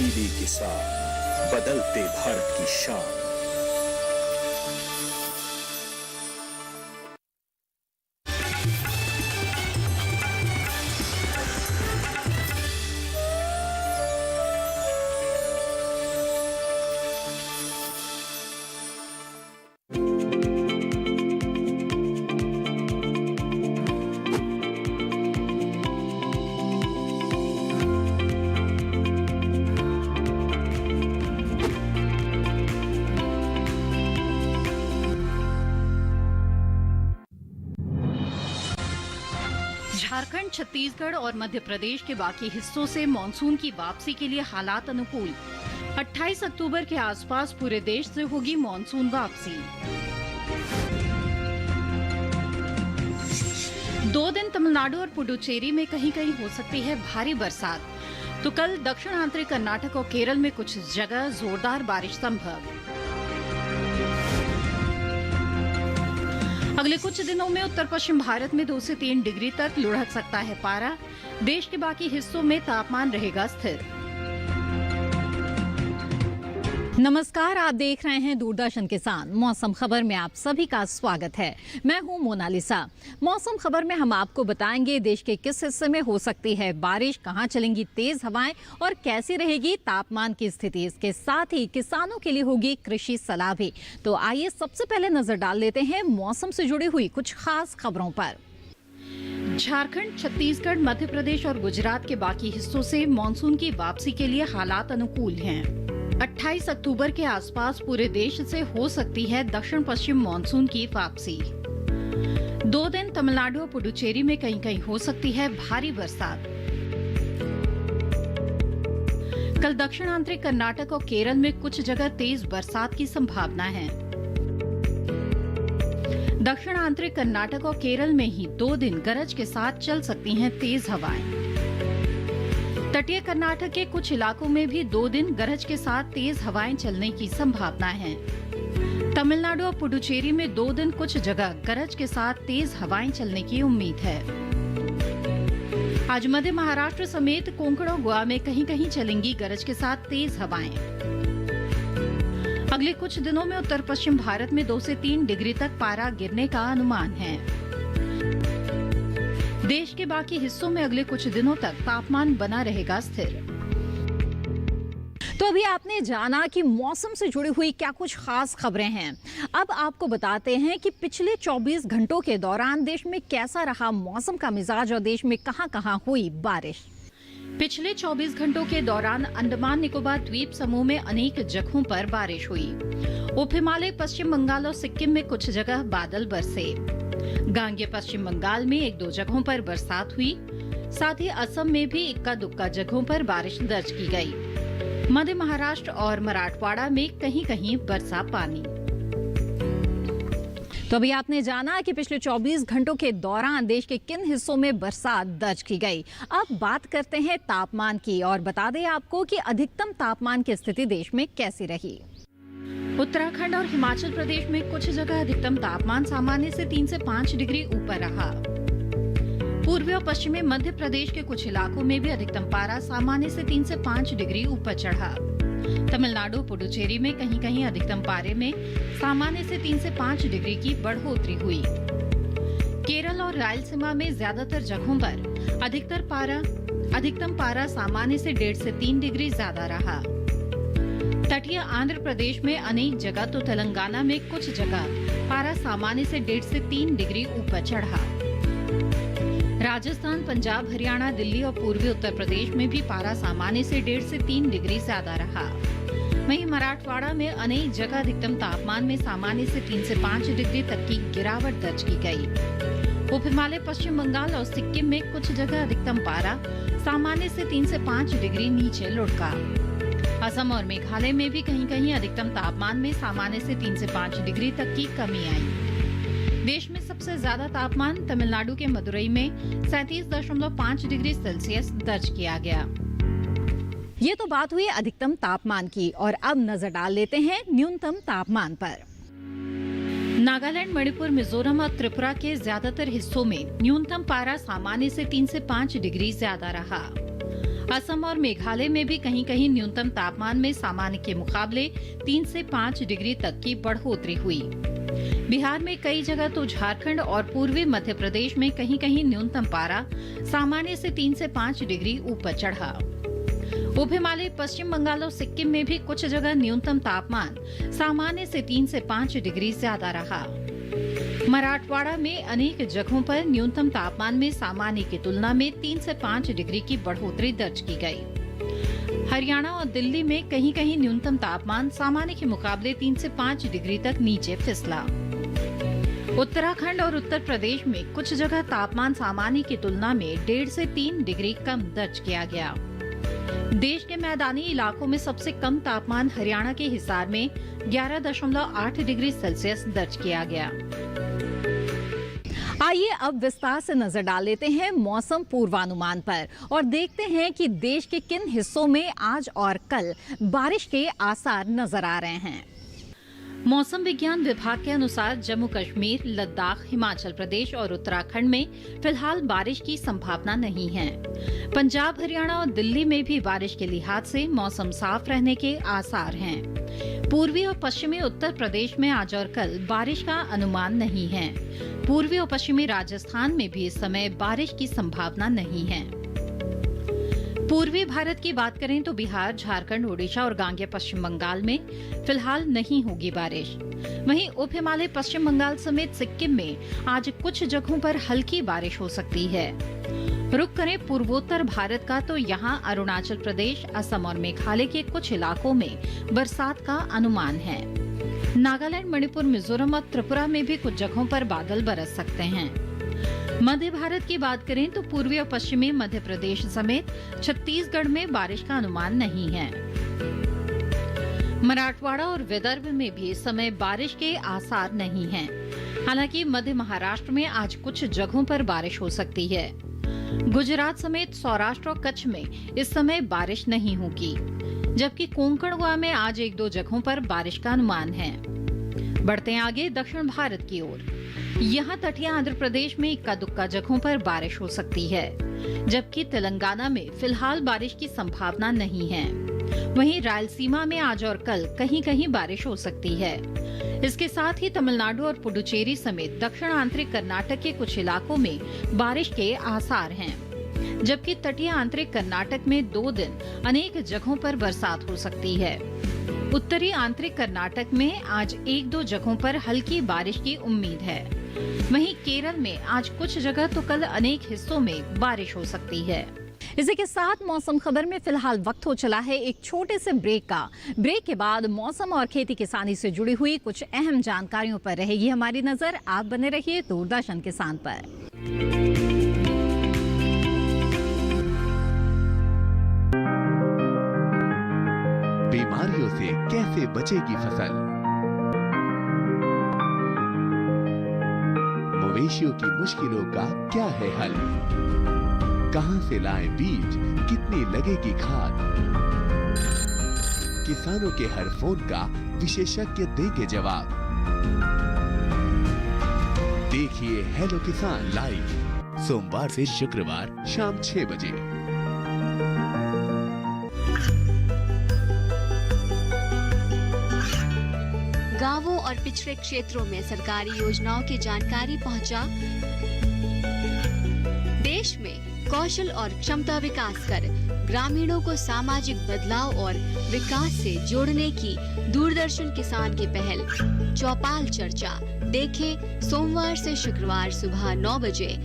तब्दीली के साथ बदलते भारत की शान। झारखंड, छत्तीसगढ़ और मध्य प्रदेश के बाकी हिस्सों से मानसून की वापसी के लिए हालात अनुकूल। 28 अक्टूबर के आसपास पूरे देश से होगी मानसून वापसी। 2 दिन तमिलनाडु और पुडुचेरी में कहीं कहीं हो सकती है भारी बरसात, तो कल दक्षिण आंतरिक कर्नाटक और केरल में कुछ जगह जोरदार बारिश संभव। अगले कुछ दिनों में उत्तर पश्चिम भारत में 2 से 3 डिग्री तक लुढ़क सकता है पारा। देश के बाकी हिस्सों में तापमान रहेगा स्थिर। नमस्कार, आप देख रहे हैं दूरदर्शन किसान। मौसम खबर में आप सभी का स्वागत है। मैं हूं मोनालिसा। मौसम खबर में हम आपको बताएंगे देश के किस हिस्से में हो सकती है बारिश, कहां चलेंगी तेज हवाएं और कैसी रहेगी तापमान की स्थिति। इसके साथ ही किसानों के लिए होगी कृषि सलाह भी। तो आइए सबसे पहले नजर डाल लेते हैं मौसम से जुड़ी हुई कुछ खास खबरों पर। झारखंड, छत्तीसगढ़, मध्य प्रदेश और गुजरात के बाकी हिस्सों से मानसून की वापसी के लिए हालात अनुकूल हैं। 28 अक्टूबर के आसपास पूरे देश से हो सकती है दक्षिण पश्चिम मानसून की वापसी। 2 दिन तमिलनाडु और पुडुचेरी में कहीं कहीं हो सकती है भारी बरसात। कल दक्षिण आंतरिक कर्नाटक और केरल में कुछ जगह तेज बरसात की संभावना है। दक्षिण आंतरिक कर्नाटक और केरल में ही 2 दिन गरज के साथ चल सकती हैं तेज हवाएं। तटीय कर्नाटक के कुछ इलाकों में भी 2 दिन गरज के साथ तेज हवाएं चलने की संभावना है। तमिलनाडु और पुडुचेरी में 2 दिन कुछ जगह गरज के साथ तेज हवाएं चलने की उम्मीद है। आज मध्य महाराष्ट्र समेत कोंकण और गोवा में कहीं कहीं चलेंगी गरज के साथ तेज हवाएं। अगले कुछ दिनों में उत्तर पश्चिम भारत में 2 से 3 डिग्री तक पारा गिरने का अनुमान है। देश के बाकी हिस्सों में अगले कुछ दिनों तक तापमान बना रहेगा स्थिर। तो अभी आपने जाना कि मौसम से जुड़ी हुई क्या कुछ खास खबरें हैं। अब आपको बताते हैं कि पिछले 24 घंटों के दौरान देश में कैसा रहा मौसम का मिजाज और देश में कहां-कहां हुई बारिश। पिछले 24 घंटों के दौरान अंडमान निकोबार द्वीप समूह में अनेक जगहों पर बारिश हुई। उप हिमालय, पश्चिम बंगाल और सिक्किम में कुछ जगह बादल बरसे। गांगे पश्चिम बंगाल में 1-2 जगहों पर बरसात हुई। साथ ही असम में भी इक्का दुक्का जगहों पर बारिश दर्ज की गई। मध्य महाराष्ट्र और मराठवाड़ा में कहीं कहीं बरसा पानी। तो अभी आपने जाना कि पिछले 24 घंटों के दौरान देश के किन हिस्सों में बरसात दर्ज की गई। अब बात करते हैं तापमान की और बता दें आपको कि अधिकतम तापमान की स्थिति देश में कैसी रही। उत्तराखंड और हिमाचल प्रदेश में कुछ जगह अधिकतम तापमान सामान्य से 3 से 5 डिग्री ऊपर रहा। पूर्वी और पश्चिमी मध्य प्रदेश के कुछ इलाकों में भी अधिकतम पारा सामान्य से 3 से 5 डिग्री ऊपर चढ़ा। तमिलनाडु, पुडुचेरी में कहीं कहीं अधिकतम पारे में सामान्य से 3 से 5 डिग्री की बढ़ोतरी हुई। केरल और रायलसीमा में ज्यादातर जगहों पर अधिकतम पारा सामान्य से 1.5 से 3 डिग्री ज्यादा रहा। तटीय आंध्र प्रदेश में अनेक जगह तो तेलंगाना में कुछ जगह पारा सामान्य से 1.5 से 3 डिग्री ऊपर चढ़ा। राजस्थान, पंजाब, हरियाणा, दिल्ली और पूर्वी उत्तर प्रदेश में भी पारा सामान्य से 1.5 से 3 डिग्री ज्यादा रहा। वहीं मराठवाड़ा में अनेक जगह अधिकतम तापमान में सामान्य से 3 से 5 डिग्री तक की गिरावट दर्ज की गई। उप हिमालय, पश्चिम बंगाल और सिक्किम में कुछ जगह अधिकतम पारा सामान्य से 3 से 5 डिग्री नीचे लुढ़का। असम और मेघालय में भी कहीं कहीं अधिकतम तापमान में सामान्य से 3 से 5 डिग्री तक की कमी आई। देश में सबसे ज्यादा तापमान तमिलनाडु के मदुरई में 37.5 डिग्री सेल्सियस दर्ज किया गया। ये तो बात हुई अधिकतम तापमान की और अब नजर डाल लेते हैं न्यूनतम तापमान पर। नागालैंड, मणिपुर, मिजोरम और त्रिपुरा के ज्यादातर हिस्सों में न्यूनतम पारा सामान्य से 3 से 5 डिग्री ज्यादा रहा। असम और मेघालय में भी कहीं कहीं न्यूनतम तापमान में सामान्य के मुकाबले 3 से 5 डिग्री तक की बढ़ोतरी हुई। बिहार में कई जगह तो झारखंड और पूर्वी मध्य प्रदेश में कहीं कहीं न्यूनतम पारा सामान्य से 3 से 5 डिग्री ऊपर चढ़ा। उप हिमालय पश्चिम बंगाल और सिक्किम में भी कुछ जगह न्यूनतम तापमान सामान्य से 3 से 5 डिग्री ज्यादा रहा। मराठवाड़ा में अनेक जगहों पर न्यूनतम तापमान में सामान्य की तुलना में 3 से 5 डिग्री की बढ़ोतरी दर्ज की गई। हरियाणा और दिल्ली में कहीं कहीं न्यूनतम तापमान सामान्य के मुकाबले 3 से 5 डिग्री तक नीचे फिसला। उत्तराखंड और उत्तर प्रदेश में कुछ जगह तापमान सामान्य की तुलना में 1.5 से 3 डिग्री कम दर्ज किया गया। देश के मैदानी इलाकों में सबसे कम तापमान हरियाणा के हिसार में 11.8 डिग्री सेल्सियस दर्ज किया गया। आइए अब विस्तार से नजर डाल लेते हैं मौसम पूर्वानुमान पर और देखते हैं कि देश के किन हिस्सों में आज और कल बारिश के आसार नजर आ रहे हैं। मौसम विज्ञान विभाग के अनुसार जम्मू कश्मीर, लद्दाख, हिमाचल प्रदेश और उत्तराखंड में फिलहाल बारिश की संभावना नहीं है। पंजाब, हरियाणा और दिल्ली में भी बारिश के लिहाज से मौसम साफ रहने के आसार हैं। पूर्वी और पश्चिमी उत्तर प्रदेश में आज और कल बारिश का अनुमान नहीं है। पूर्वी और पश्चिमी राजस्थान में भी इस समय बारिश की संभावना नहीं है। पूर्वी भारत की बात करें तो बिहार, झारखंड, ओडिशा और गांगेय पश्चिम बंगाल में फिलहाल नहीं होगी बारिश। वहीं उप हिमालय पश्चिम बंगाल समेत सिक्किम में आज कुछ जगहों पर हल्की बारिश हो सकती है। रुक करें पूर्वोत्तर भारत का तो यहां अरुणाचल प्रदेश, असम और मेघालय के कुछ इलाकों में बरसात का अनुमान है। नागालैंड, मणिपुर, मिजोरम और त्रिपुरा में भी कुछ जगहों पर बादल बरस सकते हैं। मध्य भारत की बात करें तो पूर्वी और पश्चिमी मध्य प्रदेश समेत छत्तीसगढ़ में बारिश का अनुमान नहीं है। मराठवाड़ा और विदर्भ में भी इस समय बारिश के आसार नहीं हैं। हालांकि मध्य महाराष्ट्र में आज कुछ जगहों पर बारिश हो सकती है। गुजरात समेत सौराष्ट्र और कच्छ में इस समय बारिश नहीं होगी, जबकि कोंकण गोवा में आज 1-2 जगहों पर बारिश का अनुमान है। बढ़ते हैं आगे दक्षिण भारत की ओर। यहाँ तटीय आंध्र प्रदेश में इक्का दुक्का जगहों पर बारिश हो सकती है, जबकि तेलंगाना में फिलहाल बारिश की संभावना नहीं है। वहीं रायलसीमा में आज और कल कहीं कहीं बारिश हो सकती है। इसके साथ ही तमिलनाडु और पुडुचेरी समेत दक्षिण आंतरिक कर्नाटक के कुछ इलाकों में बारिश के आसार हैं, जबकि तटीय आंतरिक कर्नाटक में 2 दिन अनेक जगहों पर बरसात हो सकती है। उत्तरी आंतरिक कर्नाटक में आज 1-2 जगहों पर हल्की बारिश की उम्मीद है। वहीं केरल में आज कुछ जगह तो कल अनेक हिस्सों में बारिश हो सकती है। इसी के साथ मौसम खबर में फिलहाल वक्त हो चला है एक छोटे से ब्रेक का। ब्रेक के बाद मौसम और खेती किसानी से जुड़ी हुई कुछ अहम जानकारियों पर रहेगी हमारी नजर। आप बने रहिए दूरदर्शन किसान पर। बीमारियों से कैसे बचेगी फसल? मवेशियों की मुश्किलों का क्या है हल? कहां से लाएं बीज, कितनी लगेगी खाद? किसानों के हर फोन का विशेषज्ञ देंगे जवाब। देखिए हेलो किसान लाइव सोमवार से शुक्रवार शाम 6 बजे। गांवों और पिछड़े क्षेत्रों में सरकारी योजनाओं की जानकारी पहुंचा। देश में कौशल और क्षमता विकास कर ग्रामीणों को सामाजिक बदलाव और विकास से जोड़ने की दूरदर्शन किसान की पहल चौपाल चर्चा देखें सोमवार से शुक्रवार सुबह 9 बजे।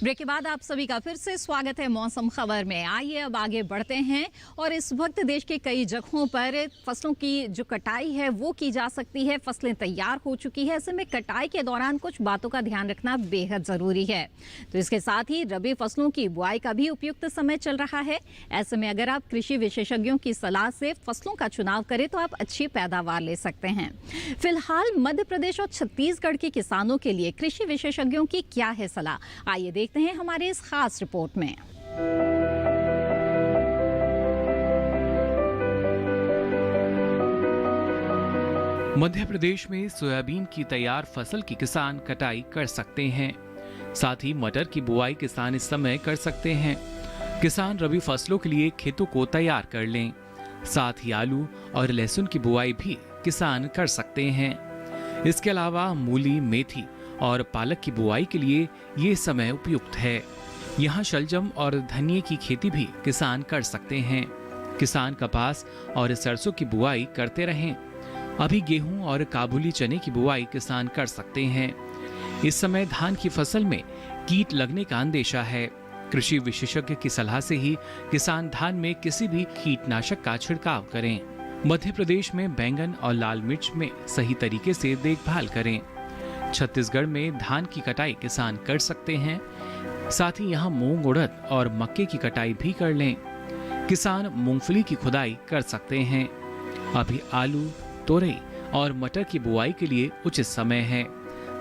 ब्रेक के बाद आप सभी का फिर से स्वागत है मौसम खबर में। आइए अब आगे बढ़ते हैं और इस वक्त देश के कई जगहों पर फसलों की जो कटाई है वो की जा सकती है। फसलें तैयार हो चुकी है, ऐसे में कटाई के दौरान कुछ बातों का ध्यान रखना बेहद जरूरी है। तो इसके साथ ही रबी फसलों की बुआई का भी उपयुक्त समय चल रहा है। ऐसे में अगर आप कृषि विशेषज्ञों की सलाह से फसलों का चुनाव करें तो आप अच्छी पैदावार ले सकते हैं। फिलहाल मध्य प्रदेश और छत्तीसगढ़ के किसानों के लिए कृषि विशेषज्ञों की क्या है सलाह, आइए देखते हैं हमारे इस खास रिपोर्ट में। मध्य प्रदेश में सोयाबीन की तैयार फसल की किसान कटाई कर सकते हैं। साथ ही मटर की बुआई किसान इस समय कर सकते हैं। किसान रबी फसलों के लिए खेतों को तैयार कर लें। साथ ही आलू और लहसुन की बुआई भी किसान कर सकते हैं। इसके अलावा मूली, मेथी और पालक की बुआई के लिए ये समय उपयुक्त है। यहाँ शलजम और धनिये की खेती भी किसान कर सकते हैं। किसान कपास और सरसों की बुआई करते रहें। अभी गेहूं और काबुली चने की बुआई किसान कर सकते हैं। इस समय धान की फसल में कीट लगने का अंदेशा है। कृषि विशेषज्ञ की सलाह से ही किसान धान में किसी भी कीटनाशक का छिड़काव करें। मध्य प्रदेश में बैंगन और लाल मिर्च में सही तरीके से देखभाल करें। छत्तीसगढ़ में धान की कटाई किसान कर सकते हैं। साथ ही यहाँ मूंग, उड़द और मक्के की कटाई भी कर लें। किसान मूंगफली की खुदाई कर सकते हैं। अभी आलू, तोरई और मटर की बुआई के लिए उचित समय है।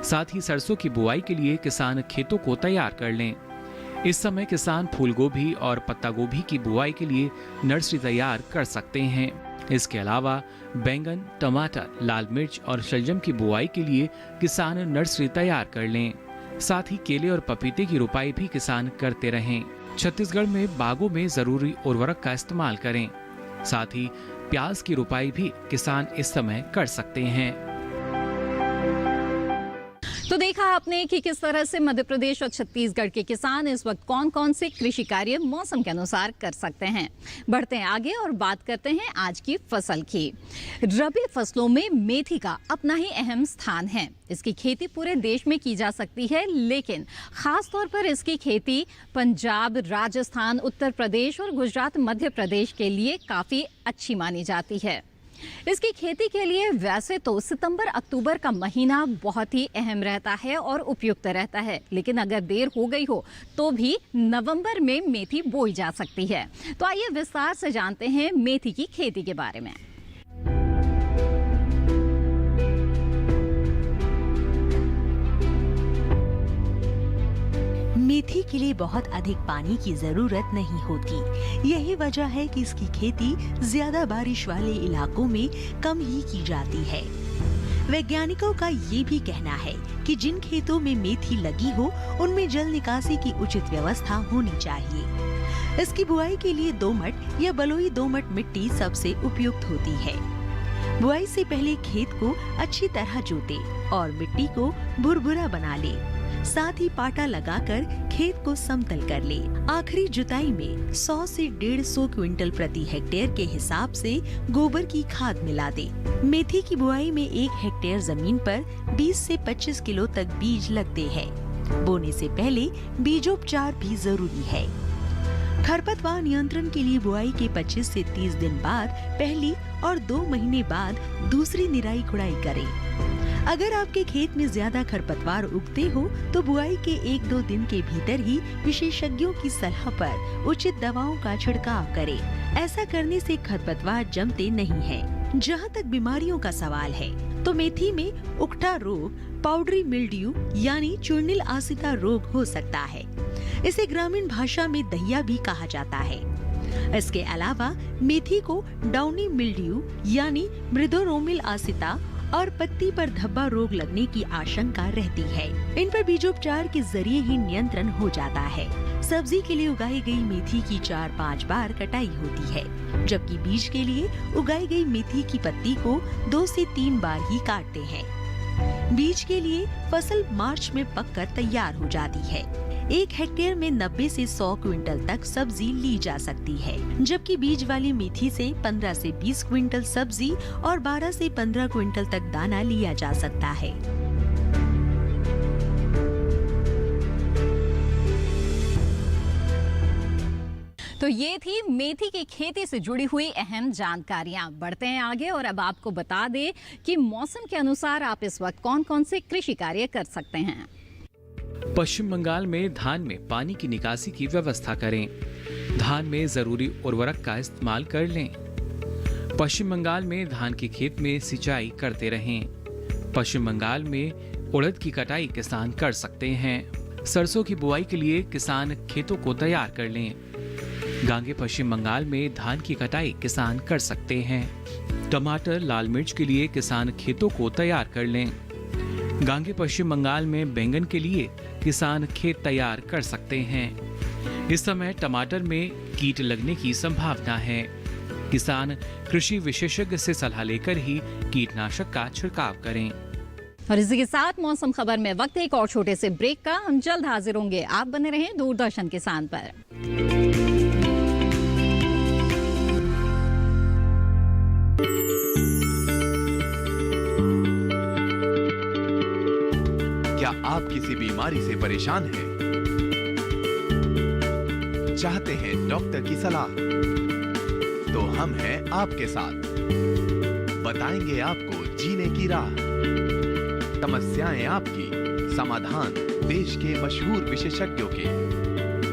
साथ ही सरसों की बुआई के लिए किसान खेतों को तैयार कर लें। इस समय किसान फूल गोभी और पत्ता गोभी की बुआई के लिए नर्सरी तैयार कर सकते हैं। इसके अलावा बैंगन, टमाटर, लाल मिर्च और शलजम की बुआई के लिए किसान नर्सरी तैयार कर लें। साथ ही केले और पपीते की रोपाई भी किसान करते रहें। छत्तीसगढ़ में बागों में जरूरी उर्वरक का इस्तेमाल करें। साथ ही प्याज की रोपाई भी किसान इस समय कर सकते हैं। तो देखा आपने कि किस तरह से मध्य प्रदेश और छत्तीसगढ़ के किसान इस वक्त कौन कौन से कृषि कार्य मौसम के अनुसार कर सकते हैं। बढ़ते हैं आगे और बात करते हैं आज की फसल की। रबी फसलों में मेथी का अपना ही अहम स्थान है। इसकी खेती पूरे देश में की जा सकती है, लेकिन खास तौर पर इसकी खेती पंजाब, राजस्थान, उत्तर प्रदेश और गुजरात, मध्य प्रदेश के लिए काफ़ी अच्छी मानी जाती है। इसकी खेती के लिए वैसे तो सितंबर-अक्टूबर का महीना बहुत ही अहम रहता है और उपयुक्त रहता है, लेकिन अगर देर हो गई हो तो भी नवंबर में मेथी बोई जा सकती है। तो आइए विस्तार से जानते हैं मेथी की खेती के बारे में। मेथी के लिए बहुत अधिक पानी की जरूरत नहीं होती। यही वजह है कि इसकी खेती ज्यादा बारिश वाले इलाकों में कम ही की जाती है। वैज्ञानिकों का ये भी कहना है कि जिन खेतों में मेथी लगी हो उनमें जल निकासी की उचित व्यवस्था होनी चाहिए। इसकी बुआई के लिए दोमट या बलुई दोमट मिट्टी सबसे उपयुक्त होती है। बुआई से पहले खेत को अच्छी तरह जोते और मिट्टी को भुरभुरा बना ले। साथ ही पाटा लगाकर खेत को समतल कर ले। आखिरी जुताई में 100 से 150 क्विंटल प्रति हेक्टेयर के हिसाब से गोबर की खाद मिला दे। मेथी की बुआई में 1 हेक्टेयर जमीन पर 20 से 25 किलो तक बीज लगते हैं। बोने से पहले बीजोपचार भी जरूरी है। खरपतवार नियंत्रण के लिए बुआई के 25 से 30 दिन बाद पहली और 2 महीने बाद दूसरी निराई गुड़ाई करें। अगर आपके खेत में ज्यादा खरपतवार उगते हो तो बुआई के 1-2 दिन के भीतर ही विशेषज्ञों की सलाह पर उचित दवाओं का छिड़काव करें। ऐसा करने से खरपतवार जमते नहीं हैं। जहां तक बीमारियों का सवाल है तो मेथी में उकठा रोग, पाउडरी मिल्ड्यू यानी चूर्निल आसिता रोग हो सकता है। इसे ग्रामीण भाषा में दहिया भी कहा जाता है। इसके अलावा मेथी को डाउनी मिल्ड्यू यानी मृदोरोमिल आसिता और पत्ती पर धब्बा रोग लगने की आशंका रहती है। इन पर बीजोपचार के जरिए ही नियंत्रण हो जाता है। सब्जी के लिए उगाई गई मेथी की 4-5 बार कटाई होती है, जबकि बीज के लिए उगाई गई मेथी की पत्ती को 2 से 3 बार ही काटते हैं। बीज के लिए फसल मार्च में पककर तैयार हो जाती है। 1 हेक्टेयर में 90 से 100 क्विंटल तक सब्जी ली जा सकती है, जबकि बीज वाली मेथी से 15 से 20 क्विंटल सब्जी और 12 से 15 क्विंटल तक दाना लिया जा सकता है। तो ये थी मेथी की खेती से जुड़ी हुई अहम जानकारियां। बढ़ते हैं आगे और अब आपको बता दें कि मौसम के अनुसार आप इस वक्त कौन-कौन से कृषि कार्य कर सकते हैं। पश्चिम बंगाल में धान में पानी की निकासी की व्यवस्था करें। धान में जरूरी उर्वरक का इस्तेमाल कर लें। पश्चिम बंगाल में धान के खेत में सिंचाई करते रहें। पश्चिम बंगाल में उड़द की कटाई किसान कर सकते हैं। सरसों की बुआई के लिए किसान खेतों को तैयार कर लें। गांगे पश्चिम बंगाल में धान की कटाई किसान कर सकते हैं। टमाटर, लाल मिर्च के लिए किसान खेतों को तैयार कर लें। गांगे पश्चिम बंगाल में बैंगन के लिए किसान खेत तैयार कर सकते हैं। इस समय टमाटर में कीट लगने की संभावना है। किसान कृषि विशेषज्ञ से सलाह लेकर ही कीटनाशक का छिड़काव करें। और इसी के साथ मौसम खबर में वक्त है एक और छोटे से ब्रेक का। हम जल्द हाजिर होंगे। आप बने रहें दूरदर्शन किसान पर। क्या आप किसी बीमारी से परेशान हैं? चाहते हैं डॉक्टर की सलाह? तो हम हैं आपके साथ। बताएंगे आपको जीने की राह। समस्याएं आपकी, समाधान देश के मशहूर विशेषज्ञों के।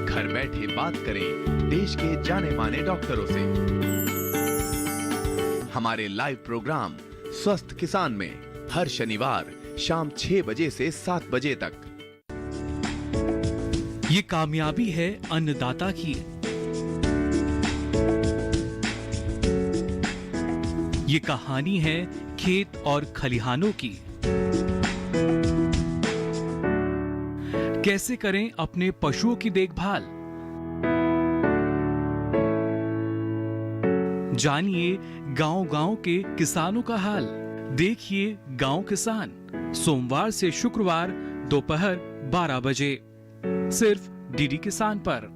घर बैठे बात करें देश के जाने माने डॉक्टरों से। हमारे लाइव प्रोग्राम स्वस्थ किसान में हर शनिवार शाम 6 बजे से 7 बजे तक। ये कामयाबी है अन्नदाता की। ये कहानी है खेत और खलिहानों की। कैसे करें अपने पशुओं की देखभाल, जानिए गांव-गांव के किसानों का हाल। देखिए गांव किसान सोमवार से शुक्रवार दोपहर 12 बजे सिर्फ डीडी किसान पर।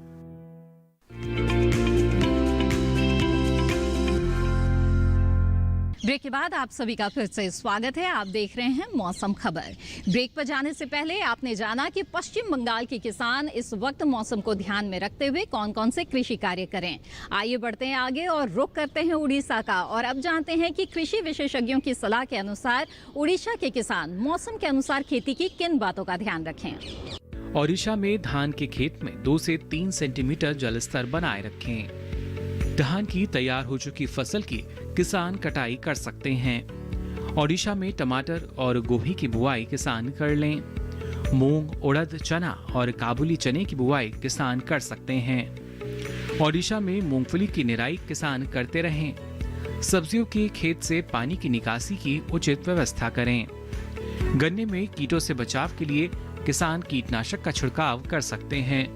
ब्रेक के बाद आप सभी का फिर से स्वागत है। आप देख रहे हैं मौसम खबर। ब्रेक पर जाने से पहले आपने जाना कि पश्चिम बंगाल के किसान इस वक्त मौसम को ध्यान में रखते हुए कौन कौन से कृषि कार्य करें। आइए बढ़ते हैं आगे और रुख करते हैं उड़ीसा का। और अब जानते हैं कि कृषि विशेषज्ञों की सलाह के अनुसार उड़ीसा के किसान मौसम के अनुसार खेती की किन बातों का ध्यान रखें। ओडिशा में धान के खेत में 2 से 3 सेंटीमीटर जलस्तर बनाए रखें। धान की तैयार हो चुकी फसल की किसान कटाई कर सकते हैं। ओडिशा में टमाटर और गोभी की बुआई किसान कर लें। मूंग, उड़द, चना और काबुली चने की बुआई किसान कर सकते हैं। ओडिशा में मूंगफली की निराई किसान करते रहें। सब्जियों के खेत से पानी की निकासी की उचित व्यवस्था करें। गन्ने में कीटों से बचाव के लिए किसान कीटनाशक का छिड़काव कर सकते हैं।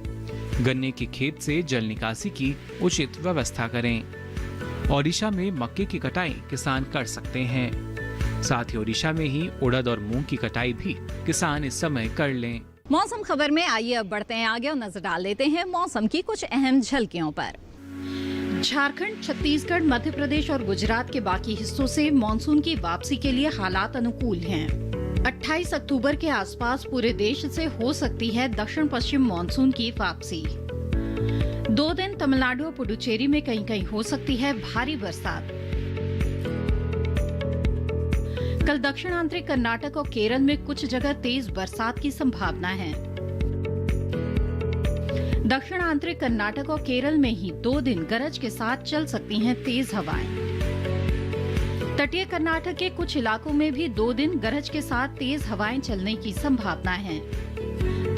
गन्ने के खेत से जल निकासी की उचित व्यवस्था करें। ओडिशा में मक्के की कटाई किसान कर सकते हैं। साथ ही ओडिशा में ही उड़द और मूंग की कटाई भी किसान इस समय कर लें। मौसम खबर में आइए अब बढ़ते हैं आगे और नजर डाल लेते हैं मौसम की कुछ अहम झलकियों पर। झारखंड, छत्तीसगढ़, मध्य प्रदेश और गुजरात के बाकी हिस्सों से मानसून की वापसी के लिए हालात अनुकूल हैं। 28 अक्टूबर के आसपास पूरे देश से हो सकती है दक्षिण पश्चिम मानसून की वापसी। 2 दिन तमिलनाडु और पुडुचेरी में कहीं कहीं हो सकती है भारी बरसात। कल दक्षिण आंतरिक कर्नाटक और केरल में कुछ जगह तेज बरसात की संभावना है। दक्षिण आंतरिक कर्नाटक और केरल में ही 2 दिन गरज के साथ चल सकती हैं तेज हवाएं। तटीय कर्नाटक के कुछ इलाकों में भी 2 दिन गरज के साथ तेज हवाएं चलने की संभावना है।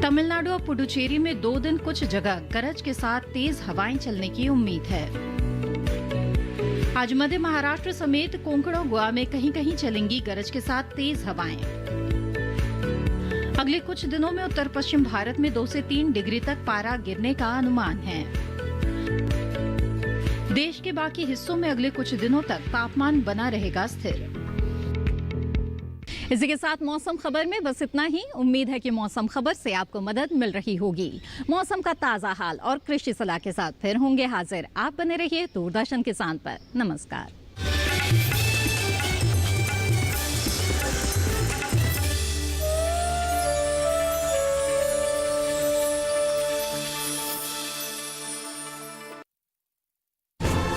तमिलनाडु और पुडुचेरी में 2 दिन कुछ जगह गरज के साथ तेज हवाएं चलने की उम्मीद है। आज मध्य महाराष्ट्र समेत कोंकण और गोवा में कहीं कहीं चलेंगी गरज के साथ तेज हवाएं। अगले कुछ दिनों में उत्तर पश्चिम भारत में 2 से 3 डिग्री तक पारा गिरने का अनुमान है। देश के बाकी हिस्सों में अगले कुछ दिनों तक तापमान बना रहेगा स्थिर। इसी के साथ मौसम खबर में बस इतना ही। उम्मीद है कि मौसम खबर से आपको मदद मिल रही होगी। मौसम का ताजा हाल और कृषि सलाह के साथ फिर होंगे हाजिर। आप बने रहिए दूरदर्शन किसान पर। नमस्कार।